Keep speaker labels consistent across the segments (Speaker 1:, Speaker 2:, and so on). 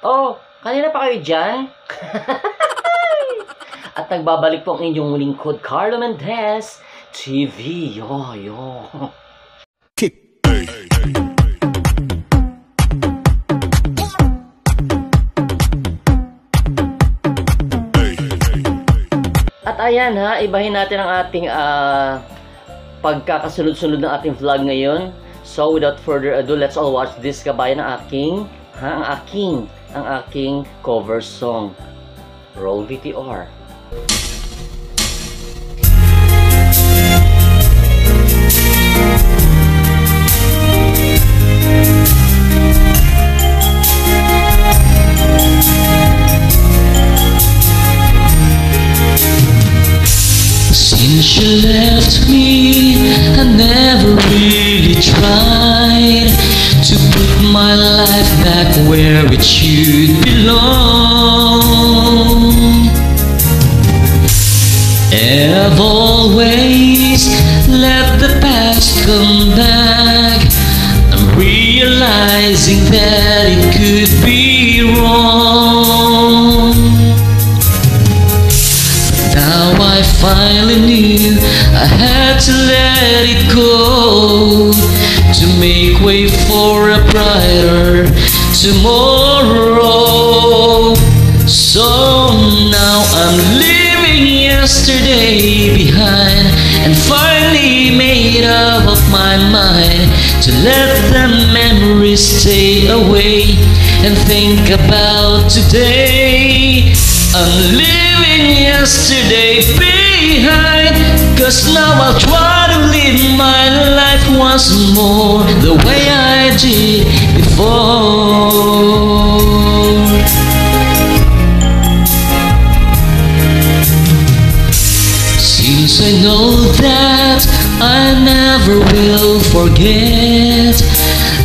Speaker 1: Oh, kanina pa kayo dyan? At nagbabalik po ang inyong lingkod, Carlo Mendez TV. Yo. At ayan ha, ibahin natin ang ating pagkakasunod-sunod ng ating vlog ngayon. So without further ado, let's all watch this kabayan ang aking cover song. Roll VTR.
Speaker 2: Since you left me, I never really tried to put my life back where it should belong. I've always let the past come back. I'm realizing that it could be wrong. Now I finally knew I had to let it go to make way for a brighter tomorrow. So now I'm leaving yesterday behind and finally made up my mind to let the memories stay away and think about today. I'm leaving yesterday behind, 'cause now I'll try to live my life once more the way I did before. Since I know that I never will forget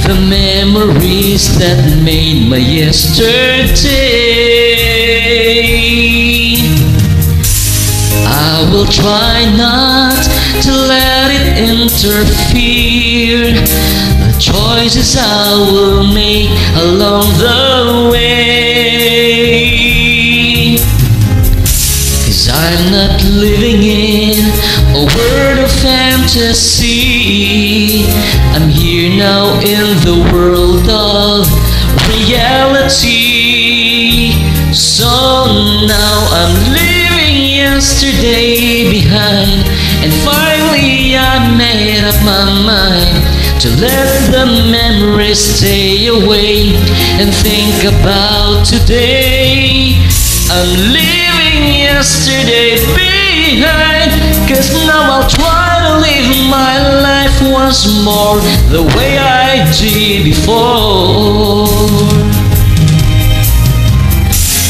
Speaker 2: the memories that made my yesterday, I will try not to let it interfere the choices I will make along the way. 'Cause I'm not living in a world of fantasy. I'm here now in the world of reality. So now I'm leaving yesterday behind, and finally I made up my mind to let the memories stay away and think about today. I'm leaving yesterday behind, 'cause now I'll try to live my life once more the way I did before.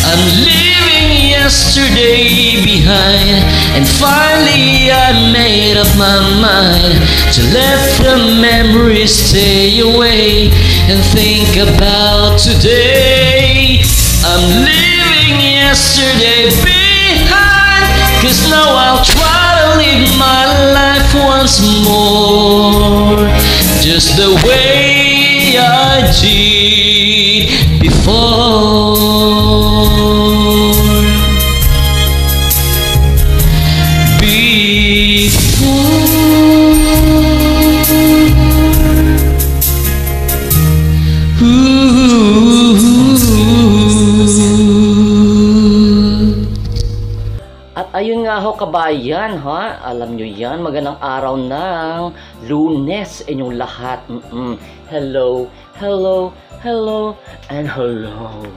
Speaker 2: I'm leaving yesterday behind, and finally I made up my mind to let the memories stay away and think about today. I'm leaving yesterday behind, 'cause now I'll try to live my life once more just the way I did before.
Speaker 1: At ayun nga ho kabayan ha, alam nyo yan, magandang araw ng Lunes inyong lahat. Hello, and hello.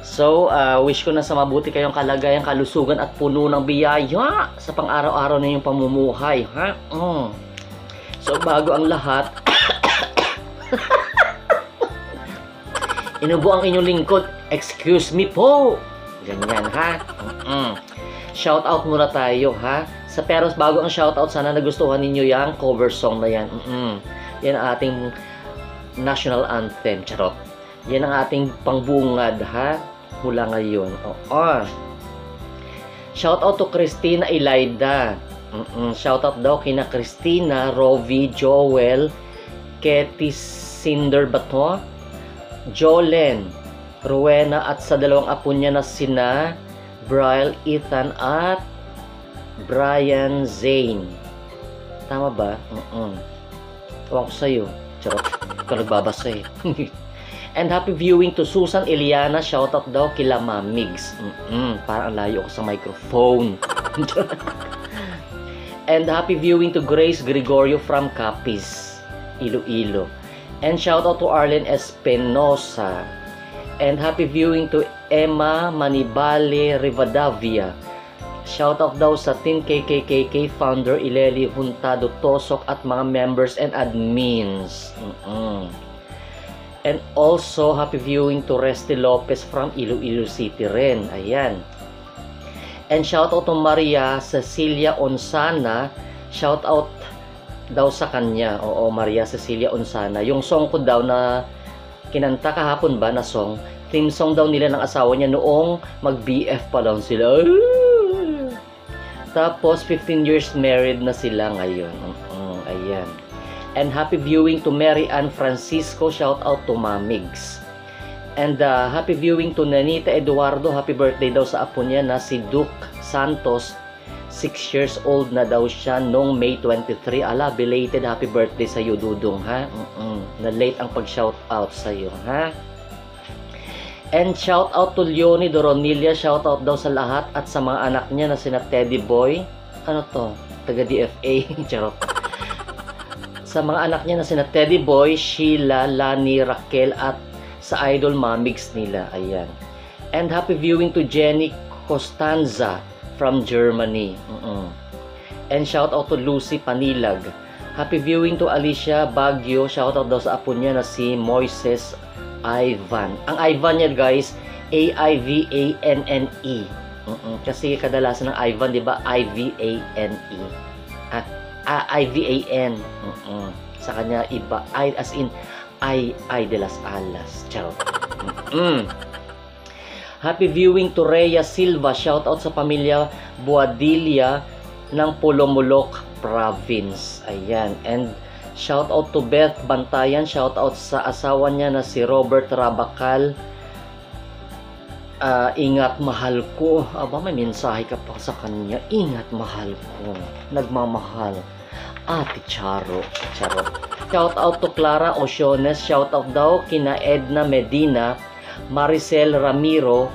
Speaker 1: So, wish ko na sa mabuti kayong kalagayan, kalusugan at puno ng biyaya sa pang-araw-araw na yung pamumuhay, ha? So, bago ang lahat, inubo ang inyong lingkod, excuse me po. Ganyan, ha? Shout out muna tayo, ha? Pero bago ang shout out, sana nagustuhan ninyo yung cover song na yan. Yan ang ating national anthem, charot. Yan ang ating pangbungad, ha? Mula ngayon. Shout out to Christina Ilaida. Shout out daw kina Christina, Rovi, Joel, Ketty Cinder ba to? Jolen, Rowena at sa dalawang apo niya na sina Bryle, Ethan at Brian Zane. Tama ba? Ewan ko sa'yo. Charot. Ikaw nagbabasa eh. And happy viewing to Susan Eliana. Shoutout daw kila Mamigs. Parang layo ko sa microphone. And happy viewing to Grace Gregorio from Capiz, Iloilo. And shoutout to Arlen Espinosa. And happy viewing to Emma Manibale Rivadavia. Shoutout daw sa Team KKKK founder Ileli Huntado Tosok at mga members and admins. And also happy viewing to Resty Lopez from Iloilo City rin. Ayan. And shoutout to Maria Cecilia Onsana. Shoutout daw sa kanya. Oo, Maria Cecilia Onsana. Yung song ko daw na kinanta kahapon ba na song, theme song daw nila ng asawa niya noong mag-BF pa lang sila. Tapos 15 years married na sila ngayon. Ayan. And happy viewing to Mary Ann Francisco. Shout out to Mamigs. And happy viewing to Nanita Eduardo. Happy birthday daw sa apo niya na si Duke Santos. 6 years old na daw siya noong May 23. Ala, belated happy birthday sa iyo, Dudong, ha? Na late ang pag-shout out sa iyo, ha? And shout out to Leonie Doronilia. Shout out daw sa lahat at sa mga anak niya na sina Teddy Boy. Ano to? Taga DFA. Charot. Sa mga anak niya na sina Teddy Boy, Sheila, Lani, Raquel at sa idol Mamigs nila. Ayan. And happy viewing to Jenny Costanza from Germany. And shout out to Lucy Panilag. Happy viewing to Alicia Baguio. Shout out daw sa apo niya na si Moises Ivan. Ang Ivan niya, guys, A-I-V-A-N-N-E. Kasi kadalasan ng Ivan, di ba? I-V-A-N-E. I-V-A-N. Sa kanya iba. I as in I de las Alas. Ciao. Happy viewing to Rhea Silva. Shout out sa pamilya Boadilla ng Pulomulok Province. Ayan. And shout out to Beth Bantayan. Shout out sa asawa niya na si Robert Rabacal. Ingat mahal ko. Aba, may mensahe ka pa sa kanya. Ingat mahal ko. Nagmamahal. Ate Charo. Charo. Shout out to Clara Osiones. Shout out daw kina Edna Medina, Maricel Ramiro,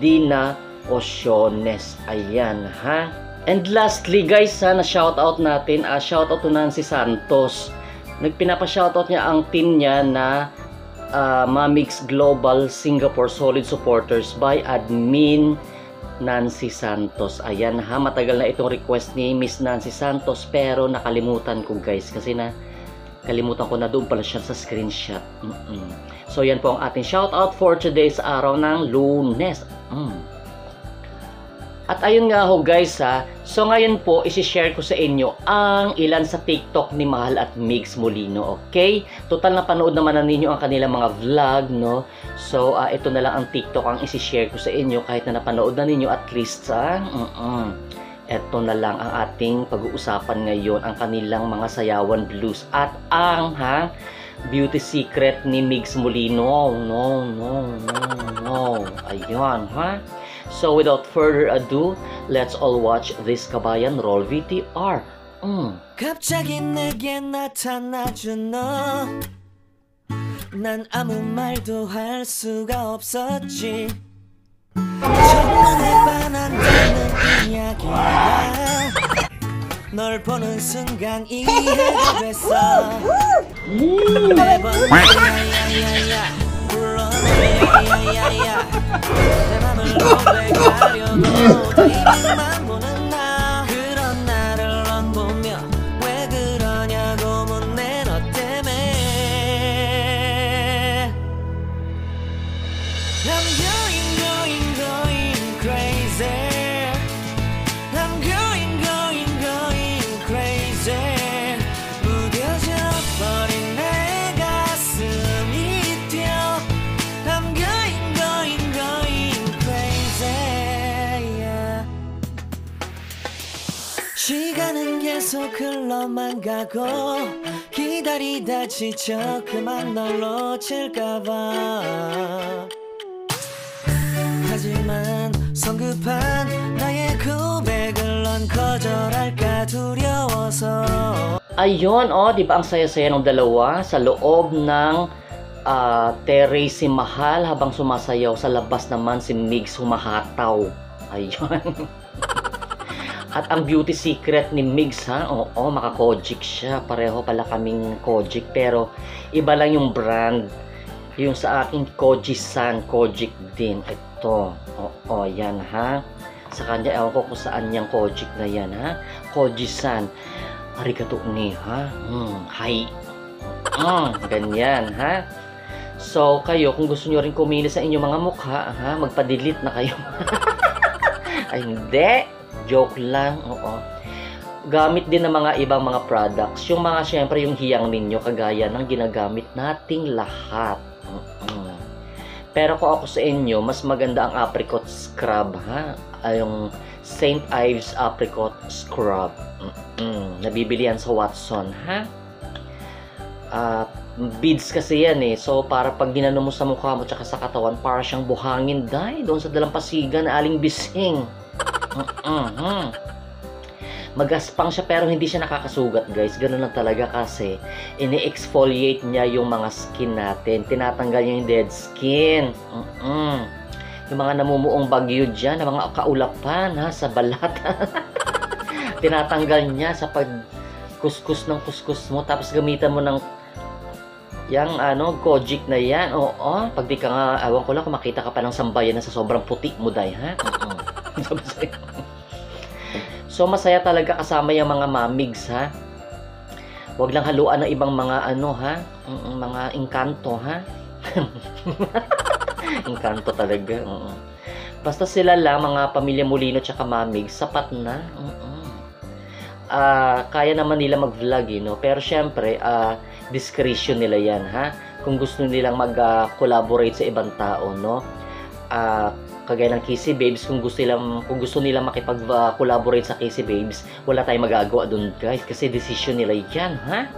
Speaker 1: Dina Osiones. Ayan, ha? And lastly, guys, na shout out natin, shout out to Nancy Santos. Nagpinapa-shout out niya ang team niya na Mamigs Global Singapore Solid Supporters by Admin Nancy Santos. Ayan, ha, matagal na itong request ni Miss Nancy Santos pero nakalimutan ko, guys, kasi kalimutan ko na doon pala siya sa screenshot. So yan po ang ating shoutout for today's araw ng Lunes. At ayun nga ho, guys, ha. So ngayon po isi-share ko sa inyo ang ilan sa TikTok ni Mahal at Migs Molino, okay? Total na panood naman na ninyo ang kanilang mga vlog, no? So ito na lang ang TikTok ang isi-share ko sa inyo kahit na napanood na ninyo at least, ha? Ito na lang ang ating pag-uusapan ngayon, ang kanilang mga sayawan blues at ang beauty secret ni Migs Molino. No. Ayan, ha? So without further ado, let's all watch this Kabayan Roll VTR.
Speaker 2: 갑자기 내게 나타나준 너, 난 아무 말도 할 수가 없었지. 첫눈에 반한다는 이야기가 널 보는 순간 이해가 됐어. 매번 야야야야 불러내 야야야야 내 맘을 고백하려고 타이밍만 보는 나. 그런 나를 넌 보며 왜 그러냐고 묻네 너 때문에. I'm going crazy. I'm going crazy. 무뎌져 버린 내 가슴이 뛰어. I'm going crazy. Yeah. 시간은 계속 흘러만 가고
Speaker 3: 기다리다 지쳐 그만 널 놓칠까봐 하지만 성급한 나의 고백을 넌 거절할까 두려워서
Speaker 1: Ayun, oh, di ba ang saya-saya ng dalawa sa loob ng terrace si Mahal habang sumasayaw. Sa labas naman si Migs humahataw. Ayun. At ang beauty secret ni Migs, ha? Oo, maka-Kojic siya. Pareho pala kaming Kojic. Pero iba lang yung brand. Yung sa aking Koji-san, Kojic din. Ito. Oo, yan, ha? Sa kanya, ewan ko kung saan yung Kojic na yan, ha? Koji-san. Arigato ni, ha? Hi. Ganyan, ha? So, kayo, kung gusto nyo rin kumili sa inyong mga mukha, ha? Magpa-delete na kayo. Ay, hindi. Joke lang. Oo. Gamit din ng mga ibang mga products. Yung mga, syempre, yung hiyang ninyo, kagaya ng ginagamit nating lahat. Pero kung ako sa inyo, mas maganda ang apricot scrub, ha? Yung St. Ives apricot scrub. Nabibili yan sa Watson, ha? Beads kasi yan eh. So, para pag ginano mo sa mukha mo tsaka sa katawan, para siyang buhangin dahil doon sa dalampasigan na aling bising. Magaspang siya pero hindi siya nakakasugat, guys. Ganun lang talaga kasi ini-exfoliate niya yung mga skin natin. Tinatanggal niya yung dead skin. Yung mga namumuong bagyo dyan, na mga kaulapan, ha, sa balat. Tinatanggal niya sa pagkuskus ng kuskus mo, tapos gamitan mo ng yang Kojic na yan. Oo, pag di ka nga, awan ko lang kung makita ka pa ng sambayan na sa sobrang puti mo, day, ha? So, masaya talaga kasama yung mga mamigs, ha? Huwag lang haluan ng ibang mga ha? Mga engkanto, ha? Engkanto talaga. Basta sila lang, mga pamilya Molino tsaka mamig, sapat na. Kaya naman nila mag-vlog, no? Pero syempre, discretion nila yan, ha? Kung gusto nilang mag-collaborate sa ibang tao, no? Kagaya ng Kissy Babes, kung gusto nilang makipag-collaborate sa Kissy Babes, wala tayong magagawa dun, guys, kasi decision nila yan, ha?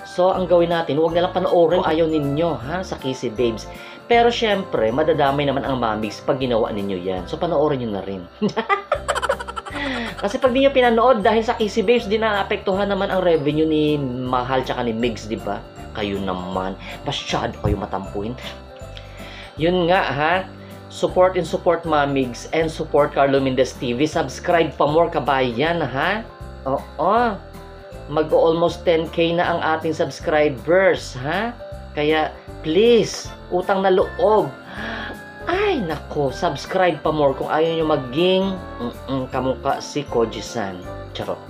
Speaker 1: So, ang gawin natin, huwag nalang panoorin kung ayaw ninyo, ha, sa Kissy Babes. Pero syempre, madadamay naman ang mamigs pag ginawa ninyo yan. So, panoorin nyo na rin. Kasi pag di nyo pinanood, dahil sa Kissy Babes, di na-apektuhan naman ang revenue ni Mahal tsaka ni Migs, di ba? Kayo naman, masyado kayo matampuin. Yun nga, ha? Support and support mamigs and support Carlo Mendez TV. Subscribe pa more kabayan, ha? Oo. Mag-almost 10K na ang ating subscribers, ha? Kaya, please, utang na loob. Ay, nako, subscribe pa more kung ayaw nyo maging kamukha si Koji-san. Charot.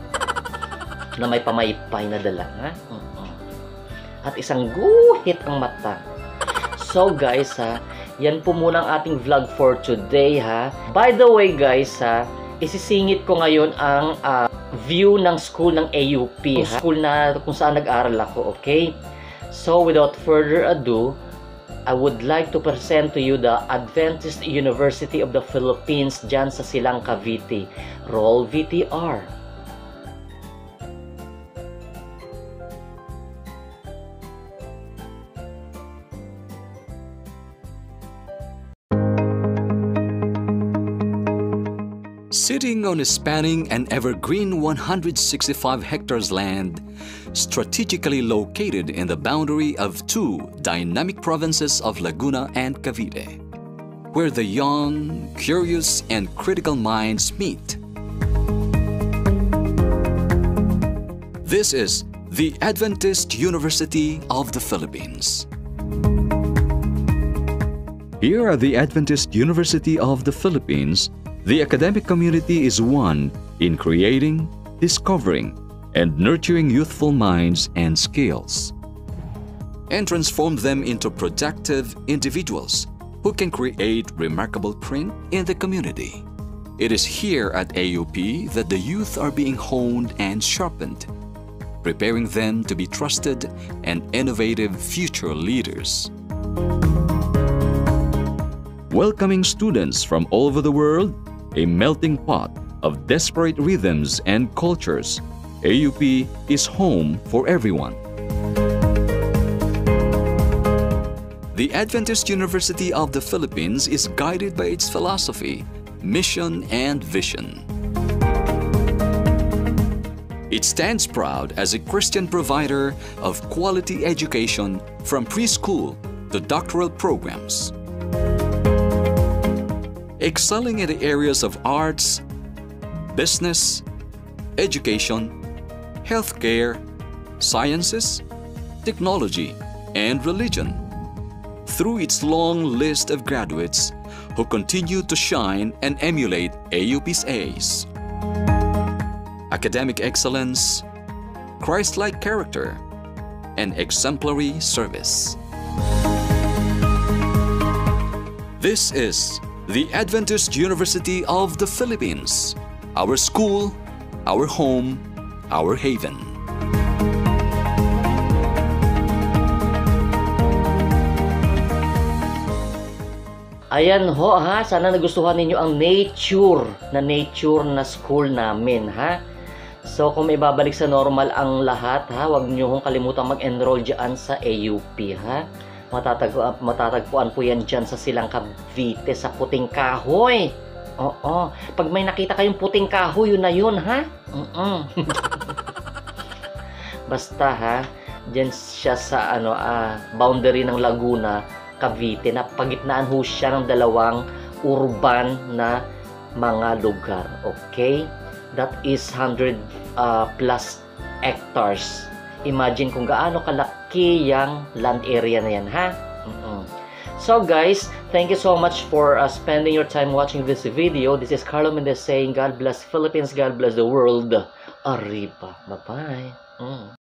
Speaker 1: Na may pamaypay na dala, ha? At isang guhit ang mata. So, guys, ha? Yan po muna ang ating vlog for today, ha? By the way, guys, ha? Isisingit ko ngayon ang view ng school ng AUP, ha? School na kung saan nag-aral ako, okay? So, without further ado, I would like to present to you the Adventist University of the Philippines dyan sa Silang Cavite. Roll VTR.
Speaker 4: Sitting on a spanning and evergreen 165 hectares land, strategically located in the boundary of two dynamic provinces of Laguna and Cavite, where the young, curious, and critical minds meet. This is the Adventist University of the Philippines. Here at the Adventist University of the Philippines, the academic community is one in creating, discovering, and nurturing youthful minds and skills, and transform them into productive individuals who can create remarkable print in the community. It is here at AUP that the youth are being honed and sharpened, preparing them to be trusted and innovative future leaders. Welcoming students from all over the world, a melting pot of desperate rhythms and cultures, AUP is home for everyone. The Adventist University of the Philippines is guided by its philosophy, mission, and vision. It stands proud as a Christian provider of quality education from preschool to doctoral programs. Excelling in the areas of arts, business, education, healthcare, sciences, technology, and religion. Through its long list of graduates who continue to shine and emulate AUP's A's. Academic excellence, Christ-like character, and exemplary service. This is the Adventist University of the Philippines, our school, our home, our haven.
Speaker 1: Ayan ho ha, sana nagustuhan ninyo ang nature na school namin ha. So kung may babalik sa normal ang lahat ha, huwag niyo hong kalimutan mag-enroll dyan sa AUP ha. Matatagpuan po yan dyan sa Silang Cavite sa Puting Kahoy. Oo, pag may nakita kayong puting kahoy, yun na yun ha. Basta ha, dyan siya sa boundary ng Laguna, Cavite, na pagitnaan ho siya ng dalawang urban na mga lugar. Okay? That is 100 plus hectares. Imagine kung gaano kalaki yung land area na yan, ha? So guys, thank you so much for spending your time watching this video. This is Carlo Mendez saying, God bless Philippines, God bless the world. Arriba. Bye-bye.